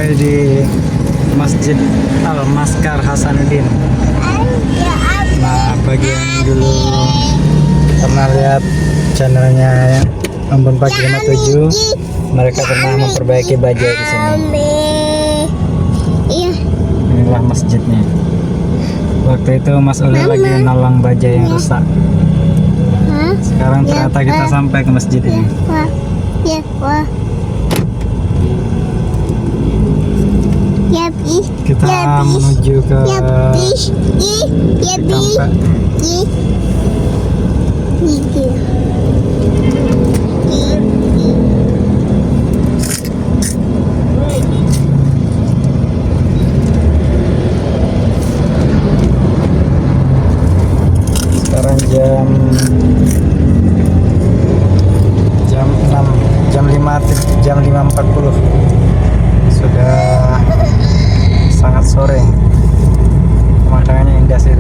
sampai di Masjid Al-Maskar Hasanuddin. Nah, bagian dulu pernah lihat channelnya ya, Ambon Pagi 57. Mereka pernah memperbaiki bajai di sini. Inilah masjidnya. Waktu itu Mas Uli lagi nolong bajai yang rusak. Sekarang ternyata kita sampai ke masjid ini. Kita menuju ke Cikampek. Sekarang jam 5.40. Sudah sangat sore, pemandangannya indah sih.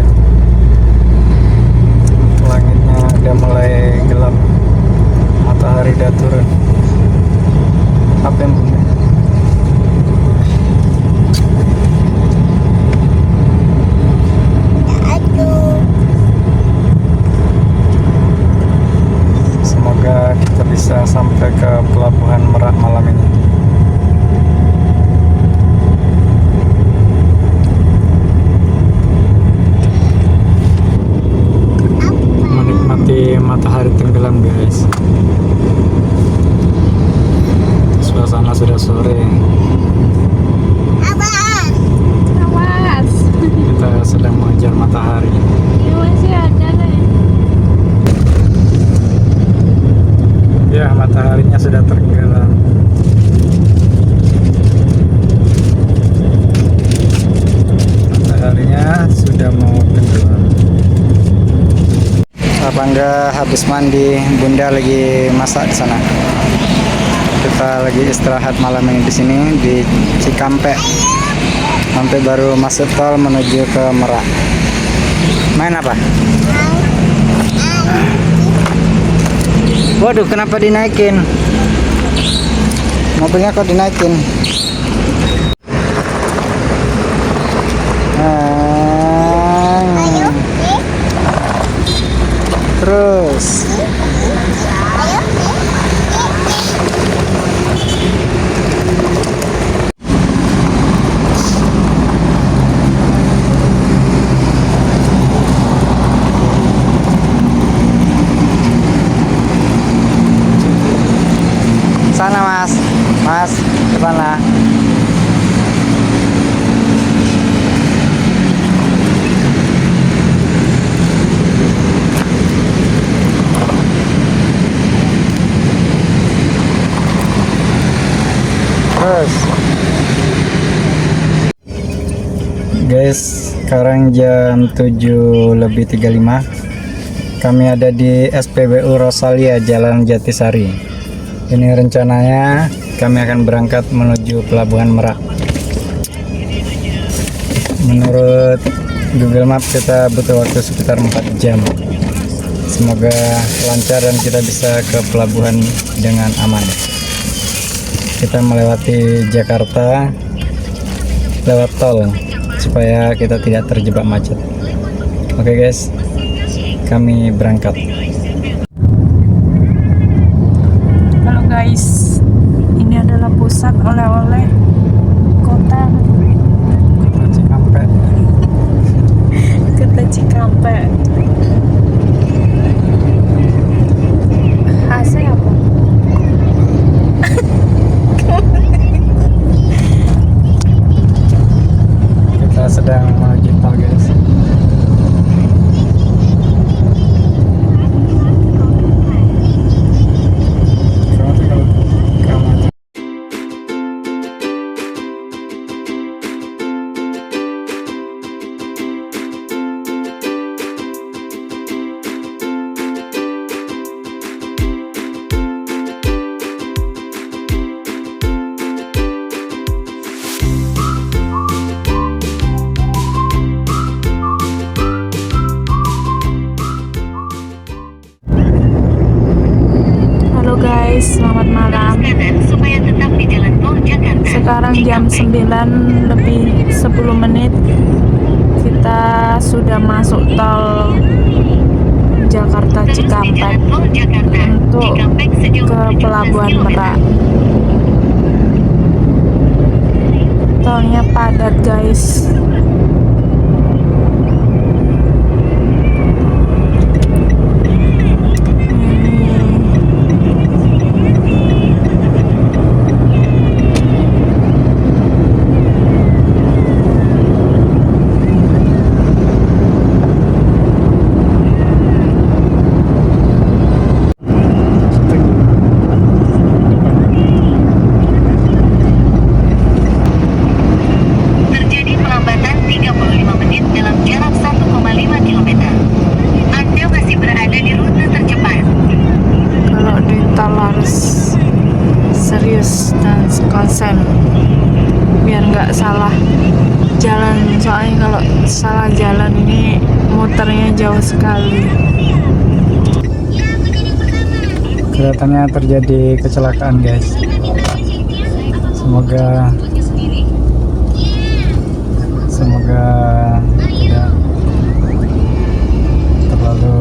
Langitnya udah mulai gelap, matahari udah turun. Apa yang bunda? Semoga kita bisa sampai ke Pelabuhan Merak malam ini. Matahari tenggelam guys. Suasana sudah sore. Awas. Kita sedang mengejar matahari. Ini masih ada nih. Ya, mataharinya sudah tenggelam. Mataharinya sudah mau tenggelam. Bangga habis mandi, bunda lagi masak di sana. Kita lagi istirahat malam ini di sini di Cikampek. Nanti baru masuk tol menuju ke Merak. Main apa? Waduh, kenapa dinaikin? Mobilnya kok dinaikin? Terus sana mas ke sana. Guys, sekarang jam 7.35. Kami ada di SPBU Rosalia, Jalan Jatisari. Ini rencananya kami akan berangkat menuju Pelabuhan Merak. Menurut Google Maps kita butuh waktu sekitar 4 jam. Semoga lancar dan kita bisa ke pelabuhan dengan aman. Kita melewati Jakarta lewat tol supaya kita tidak terjebak macet. Oke guys, kami berangkat. Halo guys, ini adalah pusat oleh-oleh kota Cikampek. Kota Cikampek. Khasnya apa? Kita sedang menuju tol guys. jam 9 lebih 10 menit kita sudah masuk tol Jakarta Cikampek untuk ke Pelabuhan Merak. Tolnya padat guys. Serius dan konsen biar nggak salah jalan, soalnya kalau salah jalan ini muternya jauh sekali. Kelihatannya terjadi kecelakaan guys. Semoga tidak terlalu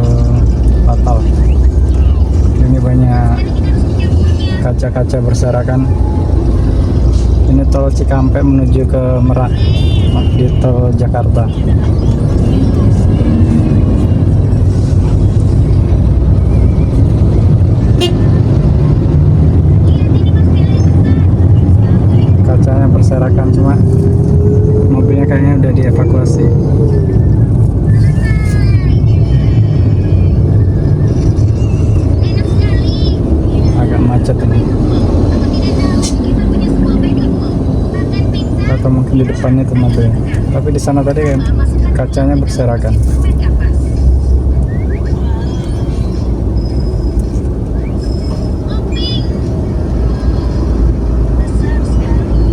fatal. Ini banyak kaca-kaca berserakan. Ini tol Cikampek menuju ke Merak di tol Jakarta. Kacanya berserakan, cuma mobilnya kayaknya udah dievakuasi. Agak macet ini. Atau mungkin di depannya itu mobil. Tapi di sana tadi kan kacanya berserakan.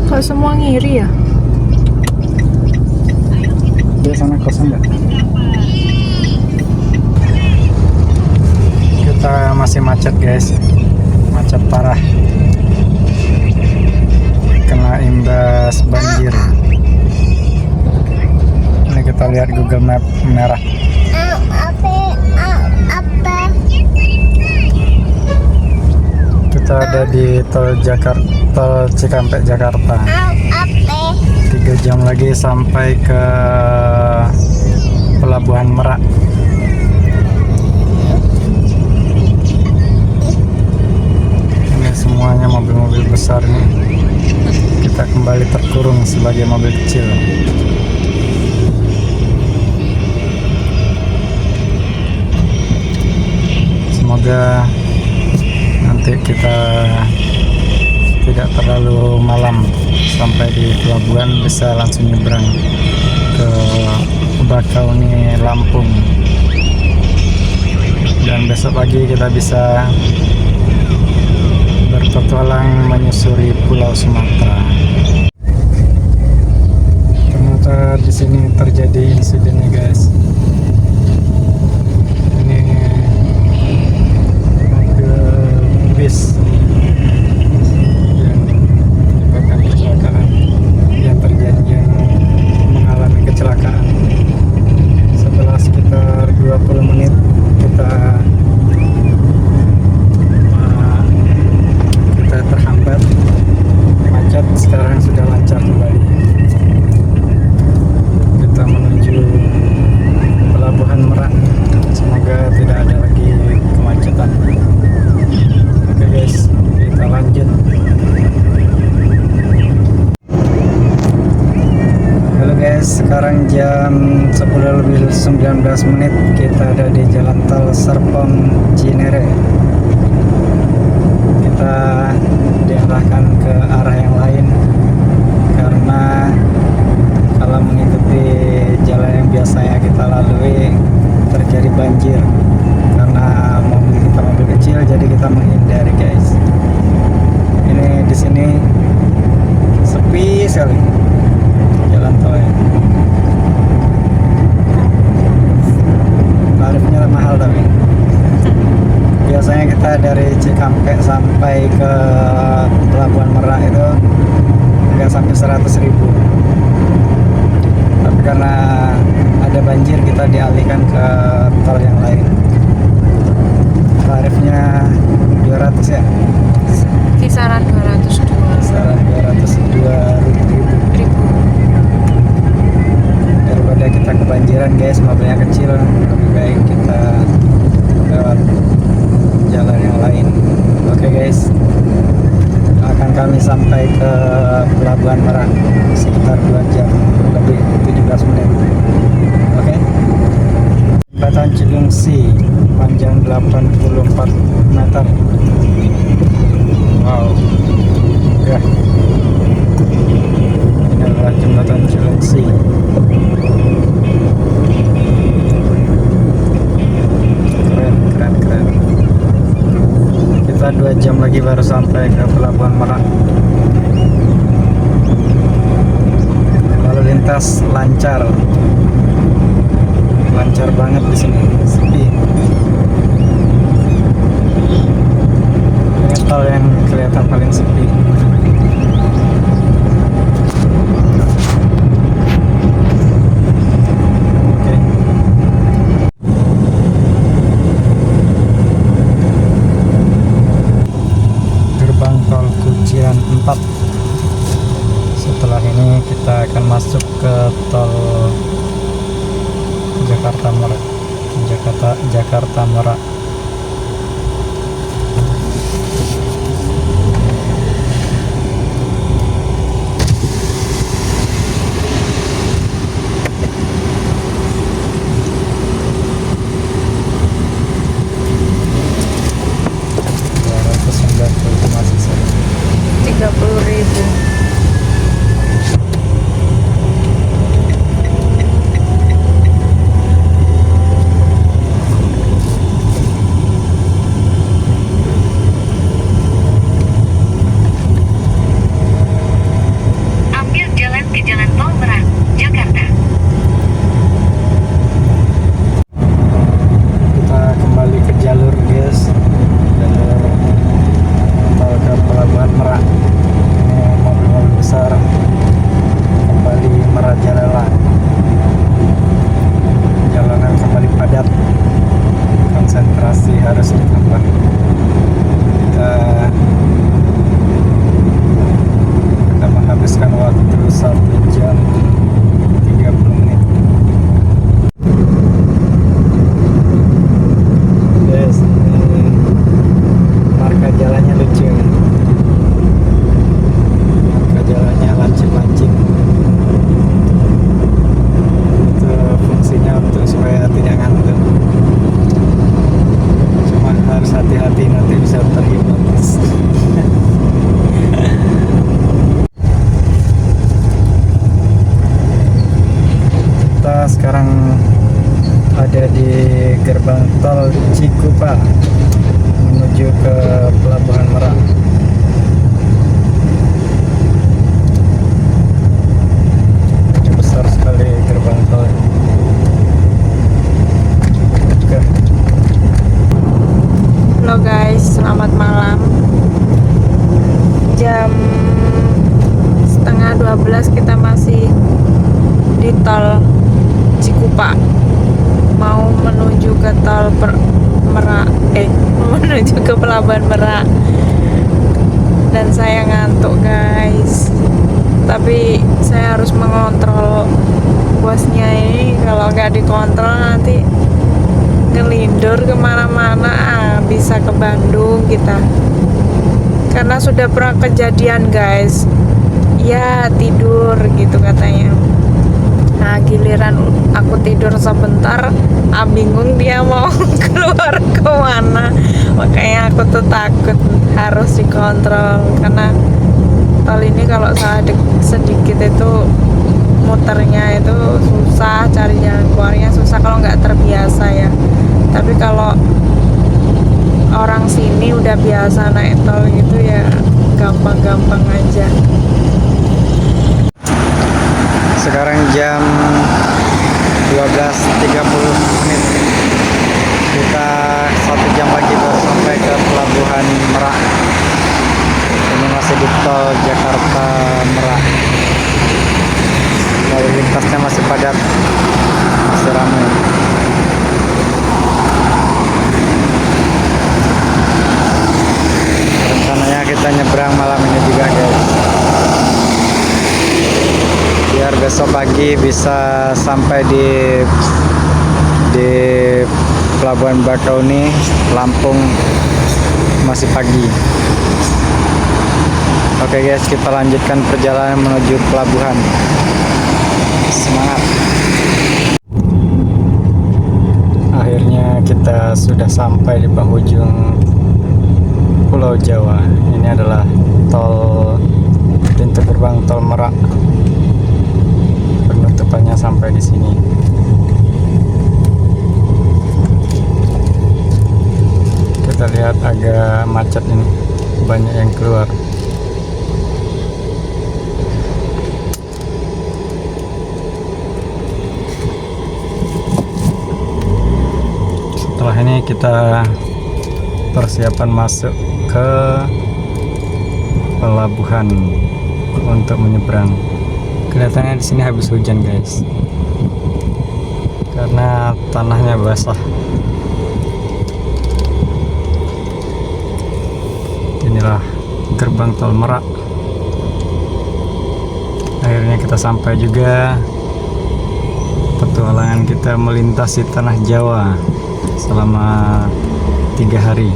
Kok semua ngiri ya? Dia sana kosong nggak? Kita masih macet guys, macet parah. Kena imbas banjir. Ini kita lihat Google Map merah. Kita ada di tol Cikampek Jakarta. 3 jam lagi sampai ke Pelabuhan Merak. Ini semuanya mobil-mobil besar nih. Kita kembali terkurung sebagai mobil kecil. Semoga nanti kita tidak terlalu malam sampai di pelabuhan, bisa langsung nyebrang ke Bakauni, Lampung, dan besok pagi kita bisa berpetualang menyusuri Pulau Sumatera. Ternyata di sini terjadi insidennya guys. Ini mobil bis yang mengalami kecelakaan. Setelah sekitar 20 menit kita terhambat macet, sekarang sudah lancar kembali. Kita menuju Pelabuhan Merak, semoga tidak ada lagi kemacetan. Oke guys, kita lanjut. Halo guys, sekarang jam 10:19 menit. Kita ada di Jalan Tol Serpong Cinere. Kita diarahkan ke arah yang lain karena kalau mengikuti jalan yang biasanya kita lalui terjadi banjir. Karena mobil kita mobil kecil, jadi kita menghindari guys. Ini di sini sepi sekali jalan tol ya. Tarifnya mahal tapi biasanya kita dari Cikampek sampai ke Pelabuhan Merak itu nggak sampai 100 parkiran guys, mobilnya kecil, lebih baik kita lewat jalan yang lain. Oke guys, akan kami sampai ke Pelabuhan Merak sekitar 2 jam lebih 17 menit. Oke, jembatan Cilungsi panjang 84 meter. Wow, megah. Ini adalah jembatan Cilungsi. Keren. Kita 2 jam lagi baru sampai ke Pelabuhan Merak. Lalu lintas lancar banget di sini, sepi. Ini tol yang kelihatan paling sepi. Oke. Gerbang tol Kunciran 4. Setelah ini kita akan masuk ke tol Jakarta Merak. Masih 30.000. Sekarang ada di gerbang tol Cikupa menuju ke Pelabuhan Merak. Besar sekali gerbang tol. Oke. Halo guys, selamat malam. Jam 11:30 kita masih di tol Cikupa, mau menuju ke tol Merak, menuju ke Pelabuhan Merak. Dan saya ngantuk guys, tapi saya harus mengontrol bosnya ini. Kalau nggak dikontrol nanti ngelindur kemana-mana, bisa ke Bandung kita, karena sudah pernah kejadian guys. Ya tidur gitu katanya. Nah giliran aku tidur sebentar, bingung dia mau keluar kemana. Makanya aku tuh takut, harus dikontrol. Karena tol ini kalau salah sedikit itu muternya itu susah, cari jalan keluarnya susah kalau nggak terbiasa ya. Tapi kalau orang sini udah biasa naik tol gitu ya gampang-gampang aja. Sekarang jam 12.30 menit. Kita 1 jam lagi baru sampai ke Pelabuhan Merak. Ini masih di tol Jakarta Merak. Lalu lintasnya masih padat, masih ramai. Rencananya kita nyebrang malam ini juga guys, biar besok pagi pagi bisa sampai di Pelabuhan Bakauni, Lampung masih pagi. Oke guys, kita lanjutkan perjalanan menuju pelabuhan. Semangat. Akhirnya kita sudah sampai di penghujung Pulau Jawa. Ini adalah pintu gerbang tol Merak. Penutupannya sampai di sini. Kita lihat agak macet ini, banyak yang keluar. Setelah ini kita persiapan masuk ke pelabuhan untuk menyeberang. Kelihatannya di sini habis hujan guys, karena tanahnya basah. Inilah gerbang tol Merak. Akhirnya kita sampai juga. Petualangan kita melintasi tanah Jawa selama 3 hari.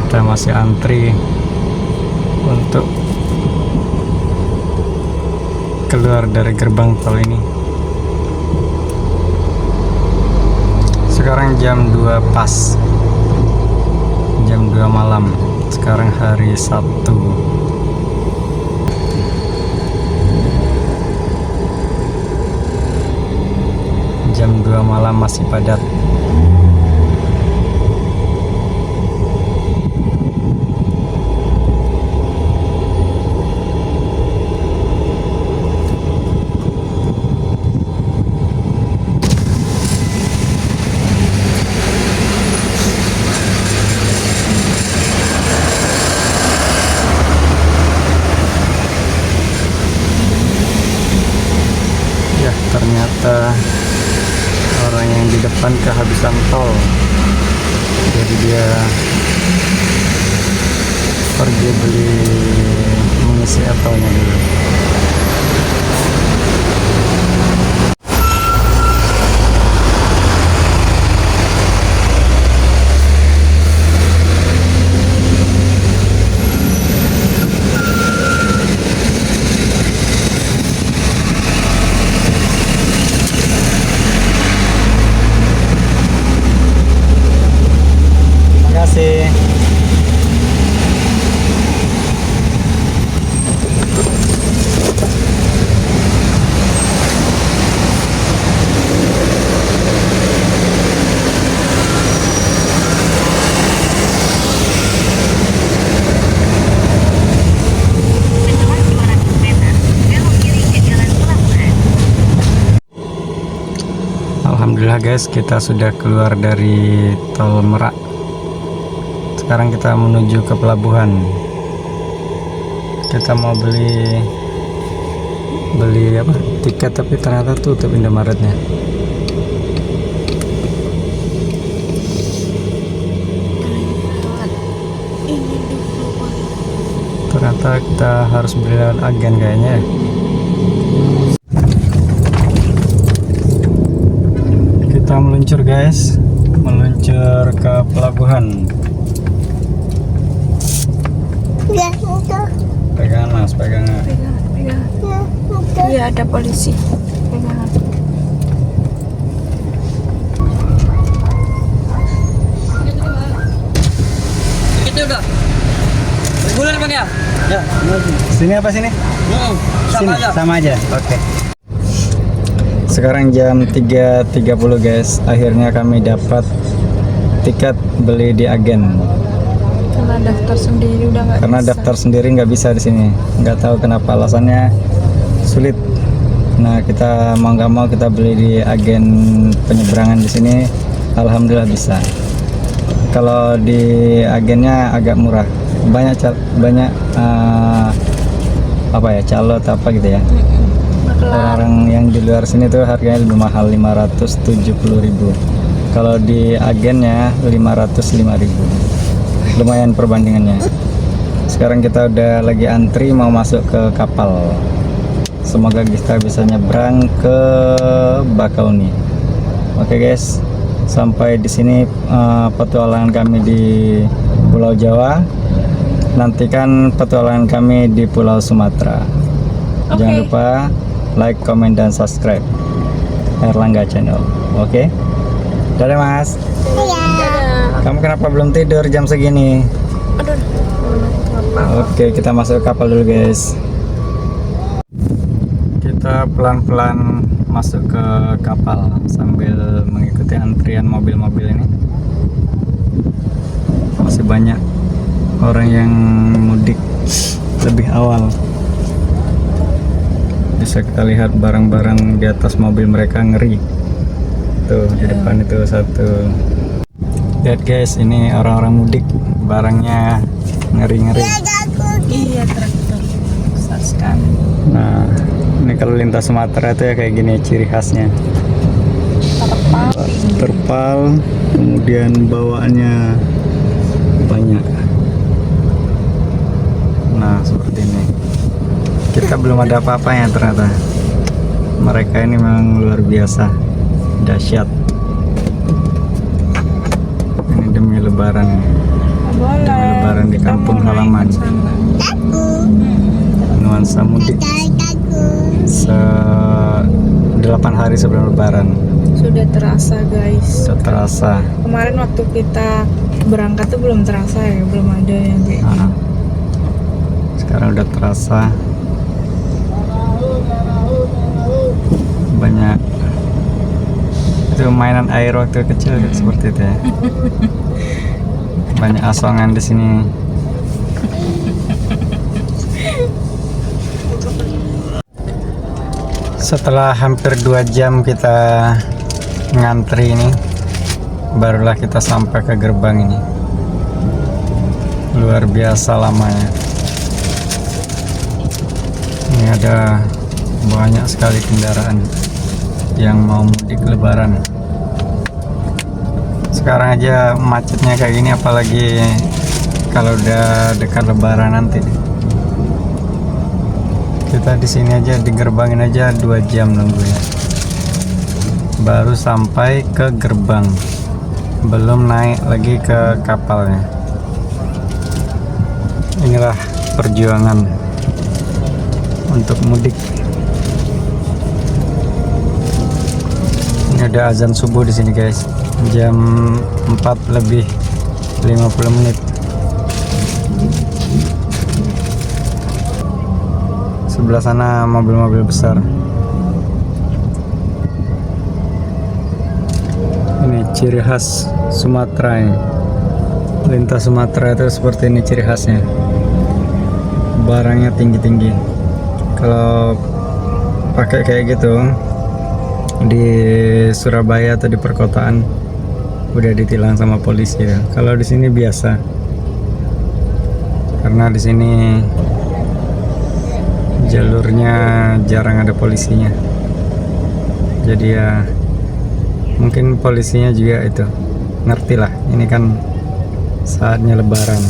Kita masih antri untuk keluar dari gerbang tol ini. Sekarang jam 2 pas, jam 2 malam. Sekarang hari Sabtu. Jam 2 malam masih padat. Ya, ternyata orang yang di depan kehabisan tol, jadi dia pergi beli mengisi tolnya dulu. Terima kasih. Alhamdulillah guys, kita sudah keluar dari tol Merak. Sekarang kita menuju ke pelabuhan. Kita mau beli apa? Tiket, tapi ternyata tutup Indomaretnya. Ternyata kita harus beli lewat agen kayaknya ya. Kita meluncur guys, meluncur ke pelabuhan. Pegangan mas, pegangan. Iya, ada polisi. Pegangan. Itu udah reguler bang ya? Ya. Sini apa sini? Sama Sini, aja. sama aja. Oke. Sekarang jam 3.30 guys. Akhirnya kami dapat tiket beli di agen. Karena daftar sendiri udah nggak Karena bisa. daftar sendiri nggak bisa di sini. Nggak tahu kenapa, alasannya sulit. Nah, kita mau nggak mau kita beli di agen penyeberangan di sini. Alhamdulillah bisa. Kalau di agennya agak murah. Banyak apa ya, calot apa gitu ya. Orang yang di luar sini tuh harganya lebih mahal, 570.000. Kalau di agennya 505.000. Lumayan perbandingannya. Sekarang kita udah lagi antri mau masuk ke kapal. Semoga kita bisa nyebrang ke Bakauni. Oke guys, sampai di sini petualangan kami di Pulau Jawa. Nantikan petualangan kami di Pulau Sumatera. Oke. Jangan lupa like, comment, dan subscribe Erlangga Channel. Oke. Dadah Mas. Dadah. Kamu kenapa belum tidur jam segini? Aduh. Apa? Oke, kita masuk kapal dulu guys. Kita pelan-pelan masuk ke kapal sambil mengikuti antrian mobil-mobil ini. Masih banyak orang yang mudik lebih awal. Bisa kita lihat barang-barang di atas mobil mereka, ngeri. Tuh di depan itu satu. Lihat guys, ini orang-orang mudik, barangnya ngeri-ngeri. Iya, traktor besar sekali. Nah, ini kalau lintas Sumatera itu ya kayak gini ciri khasnya. Terpal, kemudian bawaannya banyak. Nah, seperti ini. Kita belum ada apa-apanya ternyata. Mereka ini memang luar biasa, dahsyat. Ini demi Lebaran. Boleh. Demi Lebaran di Kita kampung mau naik halaman. ke sana. Nuansa mudik 8 hari sebelum Lebaran. Sudah terasa guys. Sudah terasa. Kemarin waktu kita berangkat tuh belum terasa ya, belum ada yang kayak gini. Nah, sekarang udah terasa. Banyak itu mainan air waktu kecil gitu, seperti itu ya. Banyak asongan di sini. Setelah hampir 2 jam kita ngantri ini, barulah kita sampai ke gerbang ini. Luar biasa lamanya. Ini ada banyak sekali kendaraan yang mau mudik Lebaran. Sekarang aja macetnya kayak gini, apalagi kalau udah dekat Lebaran nanti. Kita di sini aja di gerbangin aja 2 jam nunggunya. Baru sampai ke gerbang. Belum naik lagi ke kapalnya. Inilah perjuangan untuk mudik. Ini ada azan subuh di sini guys. Jam 4 lebih 50 menit. Sebelah sana mobil-mobil besar. Ini ciri khas Sumatera ini. Lintas Sumatera itu seperti ini ciri khasnya. Barangnya tinggi-tinggi. Kalau pakai kayak gitu di Surabaya atau di perkotaan udah ditilang sama polisi ya. Kalau di sini biasa. Karena di sini jalurnya jarang ada polisinya, jadi ya mungkin polisinya juga itu ngerti lah, ini kan saatnya Lebaran,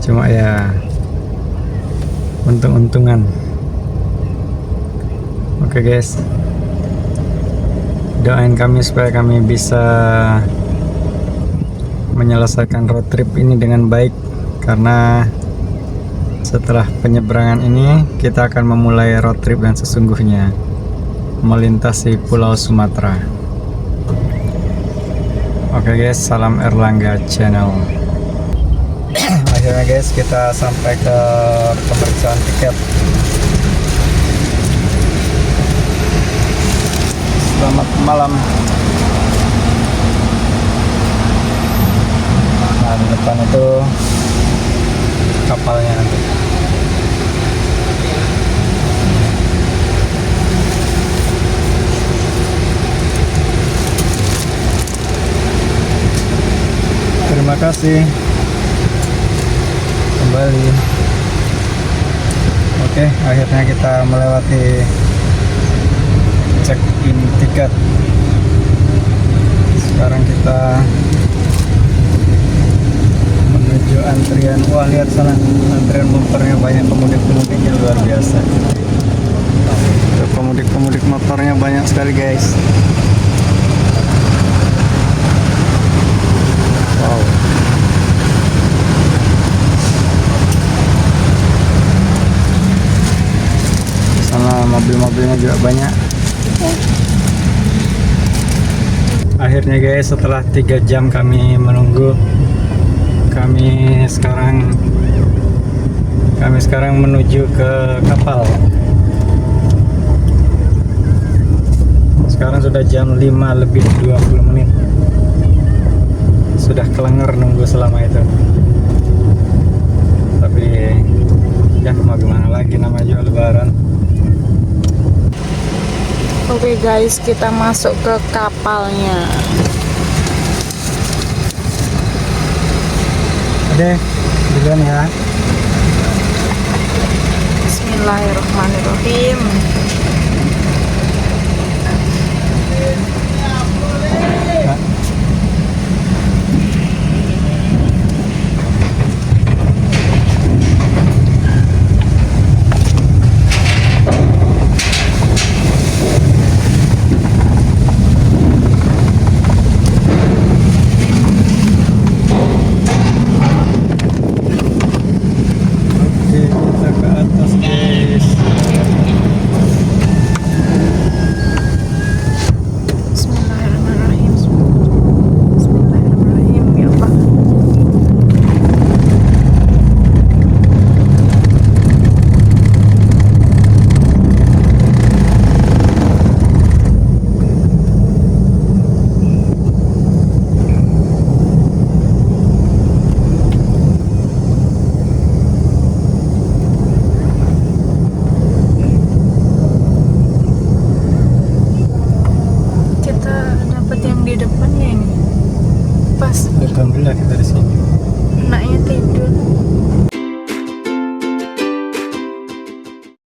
cuma ya untung-untungan. Oke guys, doain kami supaya kami bisa menyelesaikan road trip ini dengan baik, karena setelah penyeberangan ini kita akan memulai road trip yang sesungguhnya, melintasi Pulau Sumatera. Oke guys, salam Erlangga Channel. Akhirnya guys kita sampai ke pemeriksaan tiket. Selamat malam. Nah, di depan itu kapalnya nanti. Terima kasih kembali. Oke, akhirnya kita melewati check-in tiket. Sekarang kita menuju menuju antrian. Wah, lihat sana, antrian motornya banyak, pemudik-pemudiknya luar biasa. Tuh, pemudik-pemudik motornya banyak sekali guys. Wow. Sana mobil-mobilnya juga banyak. Akhirnya guys, setelah 3 jam kami menunggu, kami sekarang menuju ke kapal. Sekarang sudah jam 5 lebih 20 menit. Sudah kelenger nunggu selama itu. Tapi ya mau gimana lagi, namanya juga lebaran. Oke guys, kita masuk ke kapalnya. Oke, duluan ya. Bismillahirrahmanirrahim. Oke, kita ke atas guys. Bismillahirrahmanirrahim. Bismillahirrahmanirrahim. Ya Allah. Kita dapat yang di depan ya ini. Pas Alhamdulillah kita di sini. anaknya tidur.